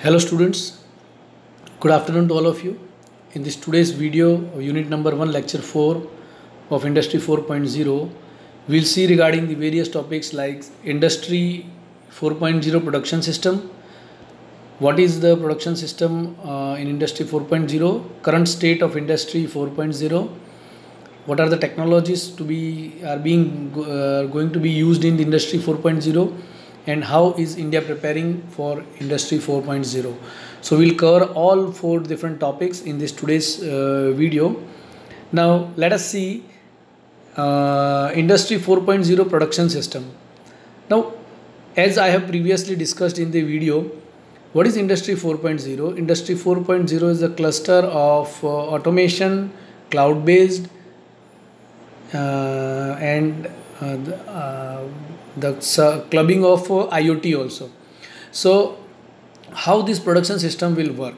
Hello students, good afternoon to all of you. In this today's video, unit number 1, lecture 4 of Industry 4.0, we'll see regarding the various topics like Industry 4.0 production system, what is the production system in Industry 4.0, current state of Industry 4.0, what are the technologies going to be used in the Industry 4.0, and how is India preparing for Industry 4.0. So we'll cover all 4 different topics in this today's video. Now let us see Industry 4.0 production system. Now, as I have previously discussed in the video, what is Industry 4.0? Industry 4.0 is a cluster of automation, cloud-based, and the clubbing of IoT also. So how this production system will work?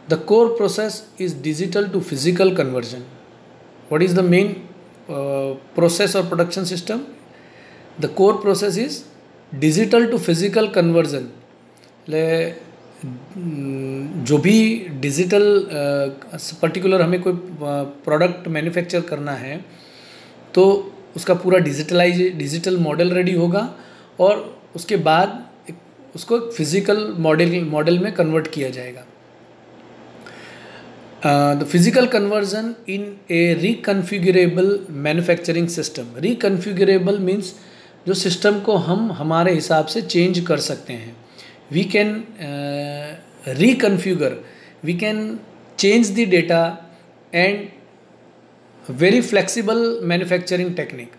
The core process is digital to physical conversion. What is the main process or production system? The core process is digital to physical conversion. जो भी digital particular हमें कोई product manufacture करना है तो उसका पूरा digital model ready होगा और उसके बाद उसको फिजिकल मॉडल में कन्वर्ट किया जाएगा. The physical conversion in a reconfigurable manufacturing system. Reconfigurable means जो सिस्टम को हम हमारे हिसाब से चेंज कर सकते हैं. We can reconfigure, we can change the data and very flexible manufacturing technique.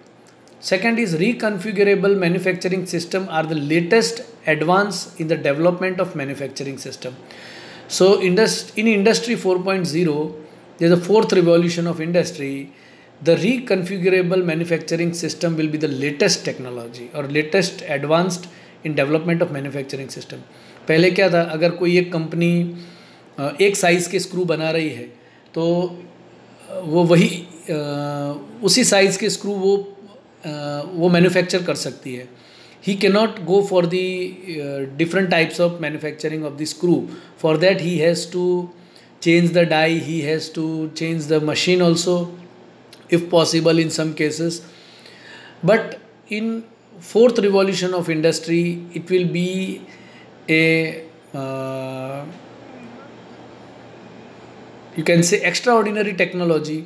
Second is reconfigurable manufacturing system are the latest advance in the development of manufacturing system. So in Industry 4.0, there is the fourth revolution of industry. The reconfigurable manufacturing system will be the latest technology or latest advanced in development of manufacturing system. पहले क्या था, अगर कोई एक company एक size के screw बना रही है तो वो वही उसी साइज़ के स्क्रू वो मैन्युफैक्चर कर सकती है. He can not go for the different types of manufacturing of the screw. For that he has to change the die, he has to change the machine also if possible in some cases. But in fourth revolution of industry, it will be a you can say extraordinary technology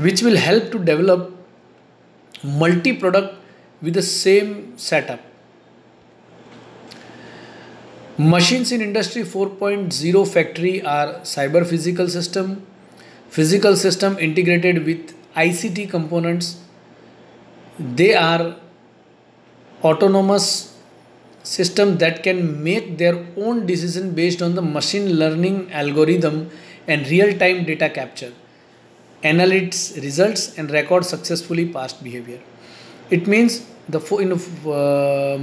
which will help to develop multi-product with the same setup. Machines in Industry 4.0 factory are cyber physical system integrated with ICT components. They are autonomous system that can make their own decision based on the machine learning algorithm and real-time data capture, analyze results and record successfully past behavior. It means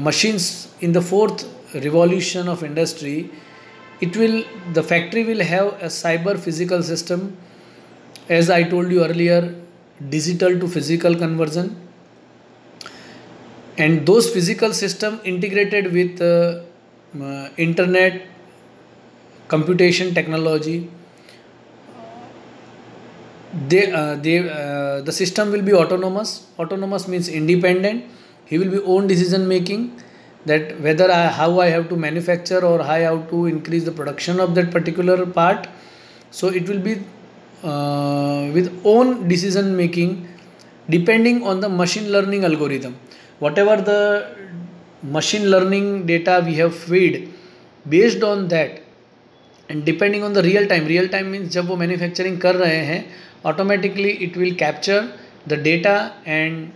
machines in the fourth revolution of industry, the factory will have a cyber physical system, as I told you earlier, digital to physical conversion. And those physical system integrated with internet, computation technology, the system will be autonomous. Autonomous means independent. He will be own decision making, that whether how I have to manufacture or how I have to increase the production of that particular part. So it will be with own decision making depending on the machine learning algorithm. Whatever the machine learning data we have fed, based on that and depending on the real time means जब वो manufacturing कर रहे हैं, automatically it will capture the data and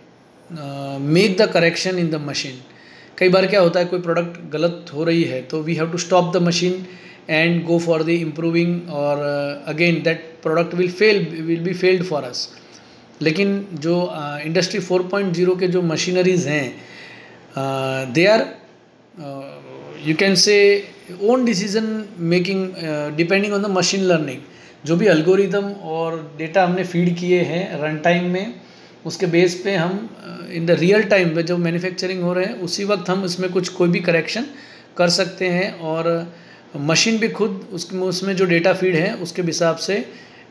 make the correction in the machine. कई बार क्या होता है, कोई प्रोडक्ट गलत हो रही है तो we have to stop the machine and go for the improving, or again that product will be failed for us. लेकिन जो इंडस्ट्री 4.0 के जो मशीनरीज़ हैं, they are you can say own decision making depending on the machine learning. जो भी algorithm और data हमने feed किए हैं रन टाइम में, उसके बेस पे हम इन द रियल टाइम में जब मैन्युफैक्चरिंग हो रहे हैं उसी वक्त हम इसमें कोई भी करेक्शन कर सकते हैं, और मशीन भी खुद उसमें जो डेटा फीड है उसके हिसाब से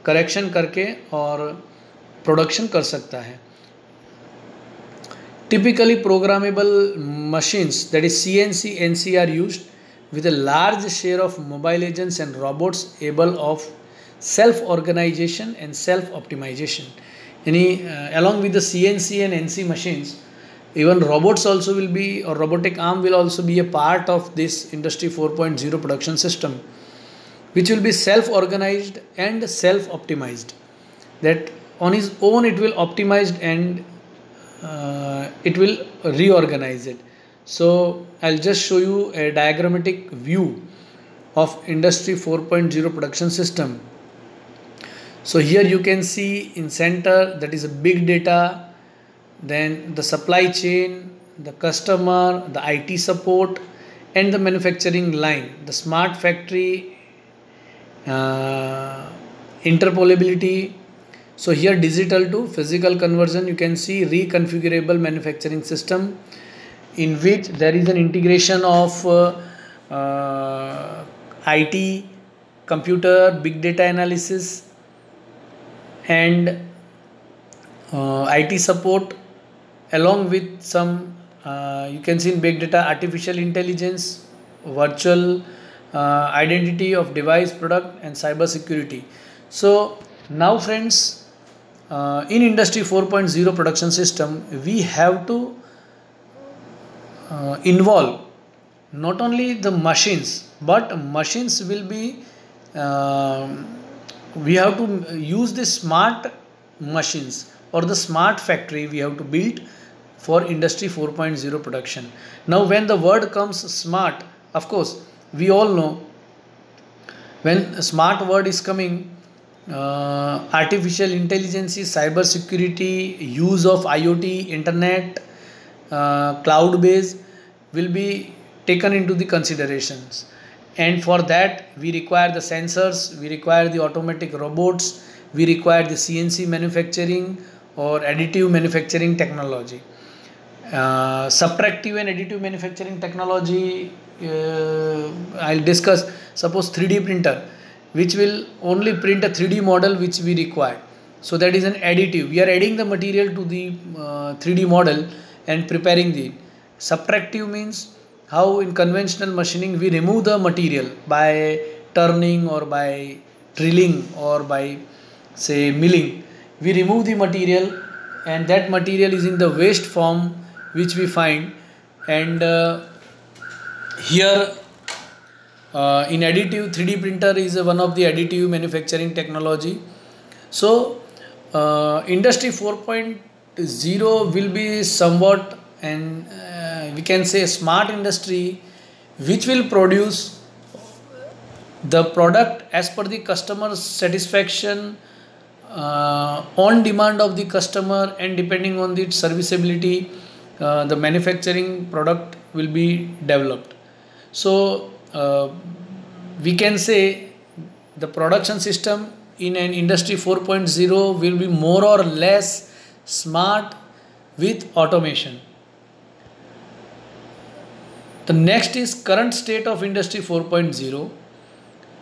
करेक्शन करके और प्रोडक्शन कर सकता है. Typically programmable machines, that is CNC, NC, are used with a large share of mobile agents and robots able of self-organization and self-optimization. Along with the CNC and NC machines, even robots also will be, or robotic arm will also be a part of this Industry 4.0 production system, which will be self-organized and self-optimized. That on its own it will optimize and it will reorganize it. So I'll just show you a diagrammatic view of Industry 4.0 production system. So here you can see in center, that is a big data, then the supply chain, the customer, the IT support, and the manufacturing line, the smart factory, interpolability. So here digital to physical conversion, you can see reconfigurable manufacturing system, in which there is an integration of IT, computer, big data analysis, and IT support, along with some you can see in big data artificial intelligence, virtual identity of device, product, and cyber security. So now friends, in Industry 4.0 production system, we have to involve not only the machines, but machines will be we have to use the smart machines or the smart factory we have to build for Industry 4.0 production. Now when the word comes smart, of course we all know when a smart word is coming, artificial intelligence, cyber security, use of IoT, internet, cloud base will be taken into the considerations, and for that we require the sensors, we require the automatic robots, we require the CNC manufacturing or additive manufacturing technology. Subtractive and additive manufacturing technology, I'll discuss. Suppose 3D printer, which will only print a 3D model which we require. So that is an additive. We are adding the material to the 3D model and preparing the. Subtractive means how in conventional machining we remove the material by turning or by drilling or by say milling. We remove the material, and that material is in the waste form which we find, and here in additive 3D printer is one of the additive manufacturing technology. So Industry 4.0 will be somewhat, and we can say, a smart industry which will produce the product as per the customer's satisfaction, on demand of the customer, and depending on the serviceability, the manufacturing product will be developed. So we can say the production system in an Industry 4.0 will be more or less smart with automation. The next is current state of Industry 4.0.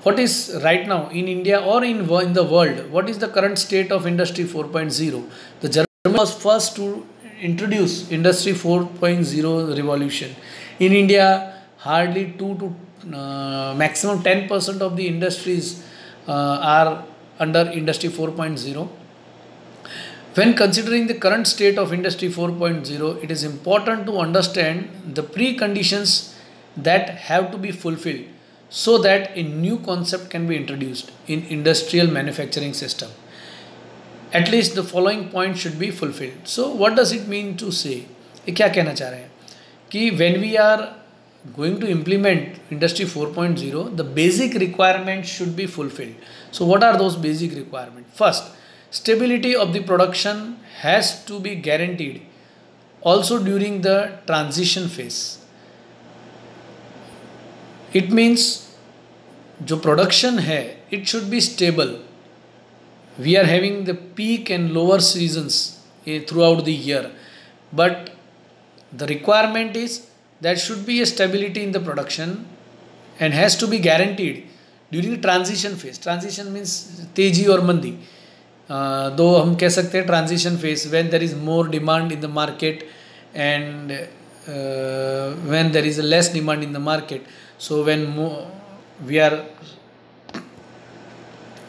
What is right now in India or in the world? What is the current state of Industry 4.0? The German was first to introduce Industry 4.0 revolution. In India, hardly 2 to maximum 10% of the industries are under Industry 4.0. When considering the current state of Industry 4.0, it is important to understand the preconditions that have to be fulfilled so that a new concept can be introduced in industrial manufacturing system. At least the following points should be fulfilled. So what does it mean to say? ये क्या कहना चाह रहे हैं कि when we are going to implement Industry 4.0, the basic requirements should be fulfilled. So what are those basic requirements? First, stability of the production has to be guaranteed also during the transition phase. It means जो production है, it should be stable. We are having the peak and lower seasons throughout the year, but the requirement is there should be a stability in the production and has to be guaranteed during transition phase. Transition means तेजी और मंदी, दो हम कह सकते हैं transition phase, when there is more demand in the market and when there is less demand in the market. So when we are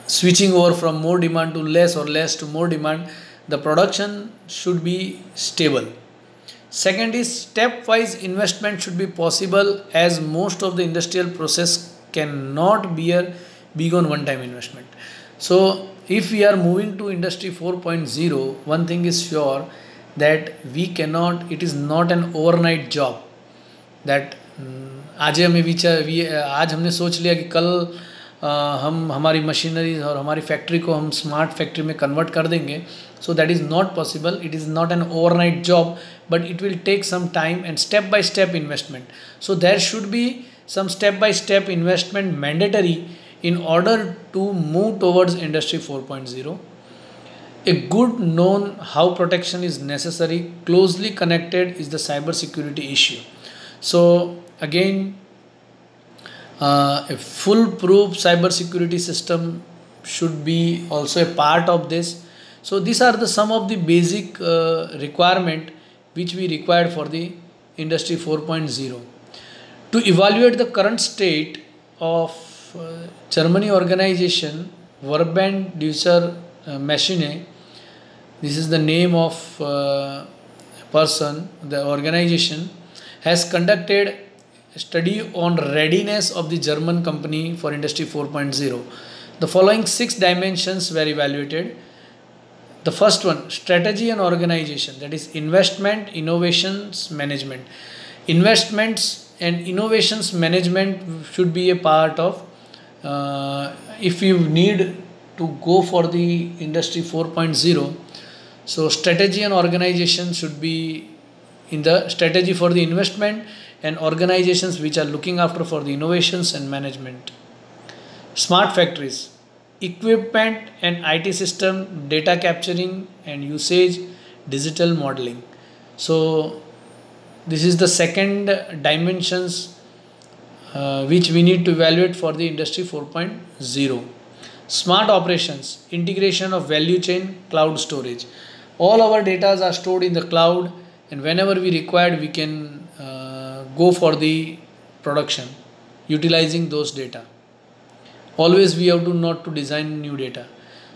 switching over from more demand to less or less to more demand, the production should be stable. Second is stepwise investment should be possible, as most of the industrial process cannot bear big on one time investment. So if we are moving to industry 4.0, one thing is sure, that we cannot, it is not an overnight job that आज हमने सोच लिया कि कल हम हमारी machineries और हमारी फैक्ट्री को हम स्मार्ट फैक्ट्री में कन्वर्ट कर देंगे. So that is not possible. It is not an overnight job, but it will take some time and step by step investment. So there should be some step by step investment mandatory in order to move towards industry 4.0. A good known how protection is necessary, closely connected is the cyber security issue. So again, a foolproof cyber security system should be also a part of this. So these are the some of the basic requirement which we required for the industry 4.0. To evaluate the current state of Germany organization, Verband Deutscher Maschine, this is the name of person, the organization, has conducted a study on readiness of the German company for industry 4.0. The following 6 dimensions were evaluated. The first one, strategy and organization, that is investment, innovations, management. Investments and innovations management should be a part of, if you need to go for the industry 4.0. So strategy and organization should be in the strategy for the investment, and organizations which are looking after for the innovations and management. Smart factories, equipment and IT system, data capturing and usage, digital modeling. So this is the second dimensions which we need to evaluate for the industry 4.0. Smart operations, integration of value chain, cloud storage. All our data are stored in the cloud, and whenever we required, we can go for the production utilizing those data. Always we have to not to design new data.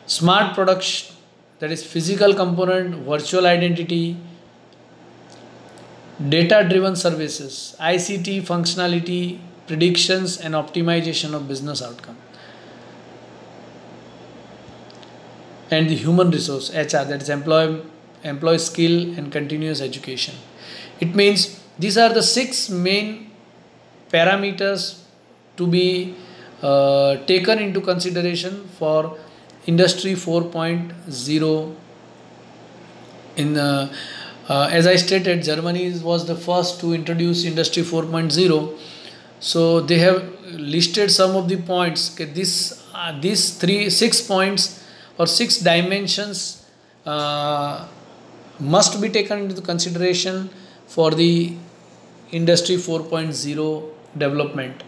Smart production, that is physical component, virtual identity, data-driven services, ICT functionality, predictions and optimization of business outcome. And the human resource, HR, that is employee skill and continuous education. It means these are the 6 main parameters to be taken into consideration for industry 4.0. As I stated, Germany was the first to introduce industry 4.0. So they have listed some of the points. Okay, these 6 points or 6 dimensions must be taken into consideration for the industry 4.0 development.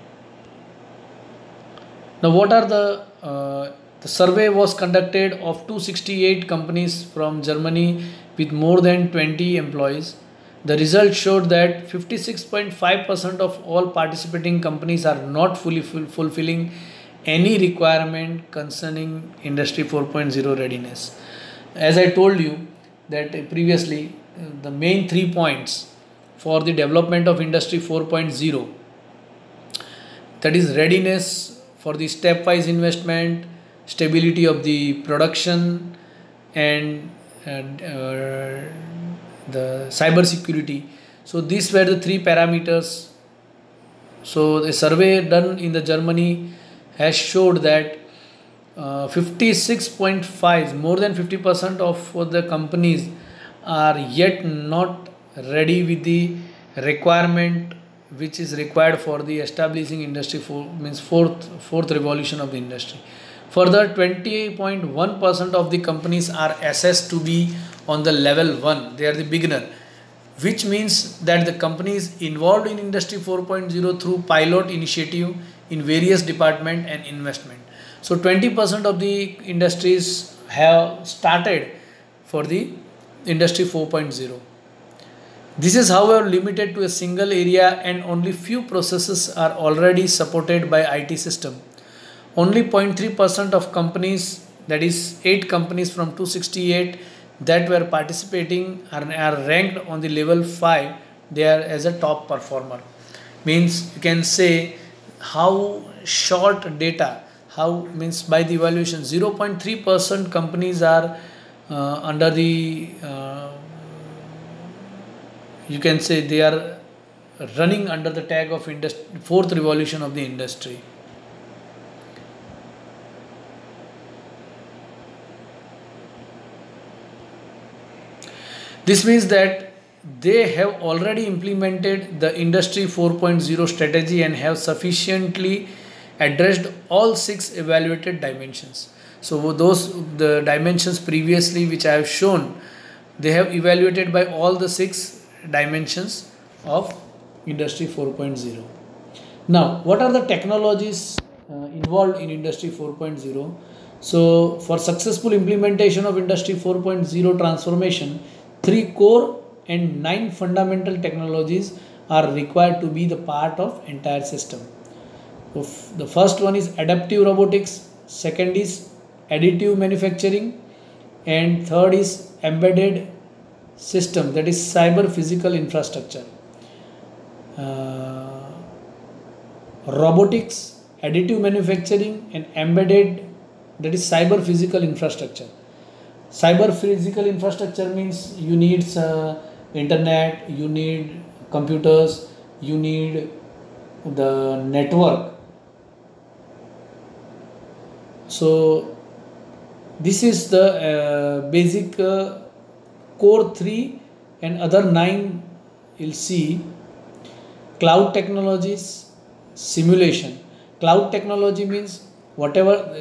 Now, what are the survey was conducted of 268 companies from Germany with more than 20 employees. The result showed that 56.5% of all participating companies are not fully fulfilling any requirement concerning industry 4.0 readiness. As I told you that previously, the main 3 points for the development of industry 4.0, that is readiness for the stepwise investment, stability of the production, and the cyber security. So these were the 3 parameters. So the survey done in the Germany has showed that 56.5, more than 50% of the companies are yet not ready with the requirement which is required for the establishing industry 4, means fourth revolution of the industry. Further, 20.1% of the companies are assessed to be on the level 1. They are the beginner, which means that the company is involved in Industry 4.0 through pilot initiative in various department and investment. So 20% of the industries have started for the Industry 4.0. This is however limited to a single area and only few processes are already supported by IT system. Only 0.3% of companies, that is 8 companies from 268 that were participating are ranked on the level 5. They are as a top performer. Means you can say how short data, how means by the evaluation 0.3% companies are under the you can say they are running under the tag of fourth revolution of the industry. This means that they have already implemented the Industry 4.0 strategy and have sufficiently addressed all 6 evaluated dimensions. So those the dimensions previously which I have shown, they have evaluated by all the 6 dimensions of Industry 4.0. Now, what are the technologies involved in Industry 4.0? So, for successful implementation of Industry 4.0 transformation, 3 core and 9 fundamental technologies are required to be the part of entire system. So, the first one is adaptive robotics, second is additive manufacturing, and third is embedded system, that is cyber physical infrastructure. Robotics, additive manufacturing, and embedded, that is cyber physical infrastructure. Cyber physical infrastructure means you need internet, you need computers, you need the network. So this is the basic core 3 and other 9 you'll see. Cloud technologies, simulation. Cloud technology means whatever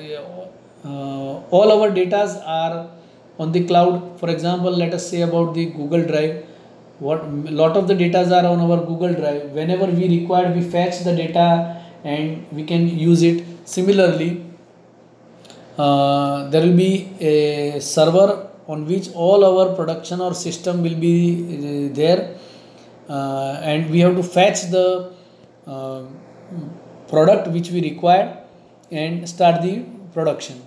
all our data are on the cloud. For example, let us say about the Google Drive. What lot of the data are on our Google Drive. Whenever we require, we fetch the data and we can use it. Similarly, there will be a server on which all our production or system will be there, and we have to fetch the product which we require and start the production.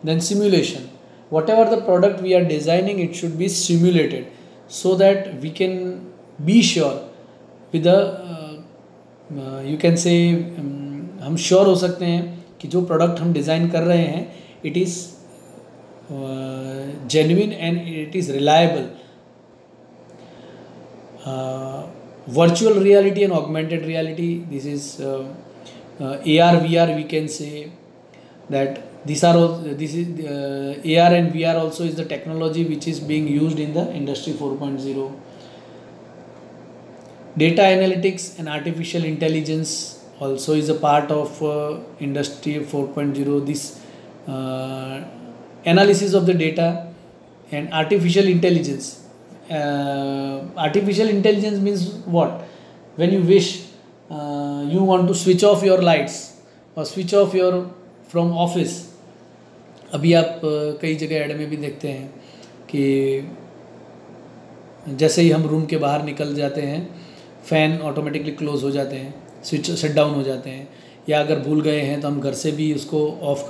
Then simulation, whatever the product we are designing, it should be simulated so that we can be sure with the you can say हम sure हो सकते हैं कि जो product हम design कर रहे हैं it is genuine and it is reliable. Virtual reality and augmented reality, this is AR VR, we can say that these are all, this is AR and VR also is the technology which is being used in the Industry 4.0. Data analytics and artificial intelligence also is a part of Industry 4.0. This analysis of the data and artificial intelligence. Artificial intelligence means what? When you wish, you want to switch off your lights or switch off your from office. अभी आप कई जगह add में भी देखते हैं कि जैसे ही हम रूम के बाहर निकल जाते हैं फ़ैन ऑटोमेटिकली क्लोज़ हो जाते हैं, स्विच शट डाउन हो जाते हैं, या अगर भूल गए हैं तो हम घर से भी उसको ऑफ़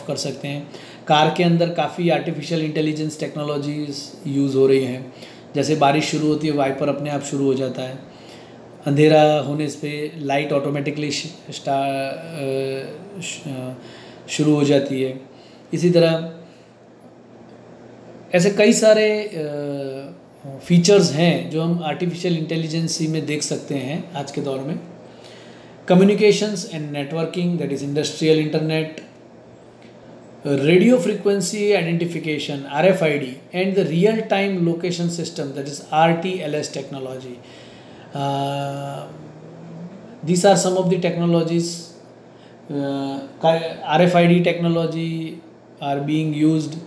कर सकते हैं. कार के अंदर काफ़ी आर्टिफिशियल इंटेलिजेंस टेक्नोलॉजीज़ यूज़ हो रही हैं. जैसे बारिश शुरू होती है वाइपर अपने आप शुरू हो जाता है, अंधेरा होने पे लाइट ऑटोमेटिकली शुरू हो जाती है. इसी तरह ऐसे कई सारे फीचर्स हैं जो हम आर्टिफिशियल इंटेलिजेंसी में देख सकते हैं आज के दौर में. Communications and networking, that is industrial internet, radio frequency identification RFID, and the real time location system, that is RTLS technology. These are some of the technologies. RFID technology are being used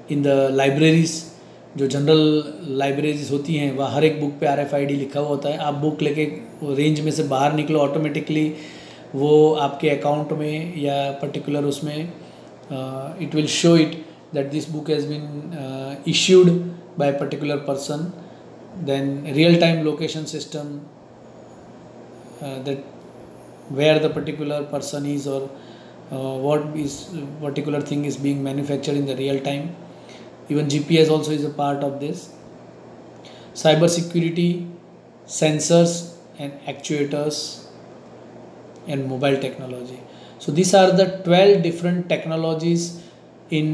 in the libraries. जो general libraries होती हैं वह हर एक book पे RFID लिखा हुआ होता है। आप बुक लेके रेंज में से बाहर निकलो, ऑटोमेटिकली वो आपके अकाउंट में या पर्टिकुलर उसमें it will show it that this book has been issued by particular person. Then real time location system that where the particular person is or what is particular thing is being manufactured in the real time. Even GPS also is a part of this. Cyber security, sensors and actuators and mobile technology. So these are the 12 different technologies in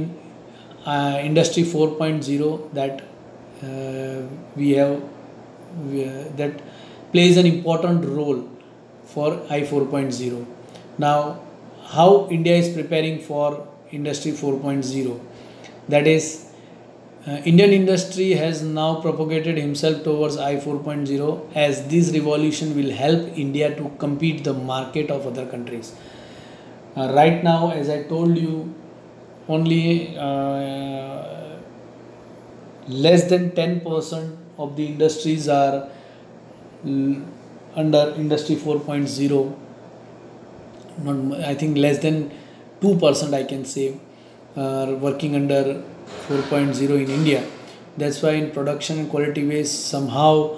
industry 4.0 that that plays an important role for I 4.0. Now, how India is preparing for industry 4.0? That is, Indian industry has now propagated himself towards I 4.0, as this revolution will help India to compete the market of other countries. Right now, as I told you, only less than 10% of the industries are under industry 4.0. Not, I think less than 2% I can say are working under 4.0 in India. That's why in production and quality ways somehow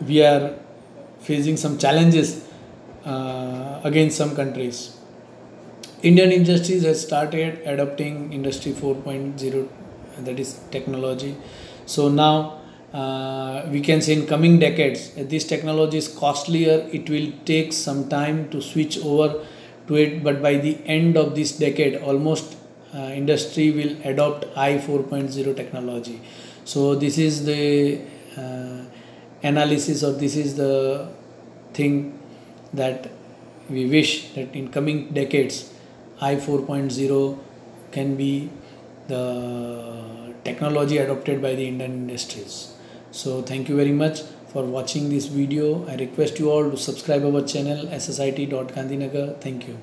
we are facing some challenges against some countries. Indian industries has started adopting industry 4.0, that is technology. So now we can say in coming decades, this technology is costlier. It will take some time to switch over to it, but by the end of this decade, almost industry will adopt I 4.0 technology. So this is the analysis, or this is the thing that we wish that in coming decades I 4.0 can be the technology adopted by the Indian industries. So thank you very much for watching this video. I request you all to subscribe our channel SSIT.Gandhinagar. Thank you.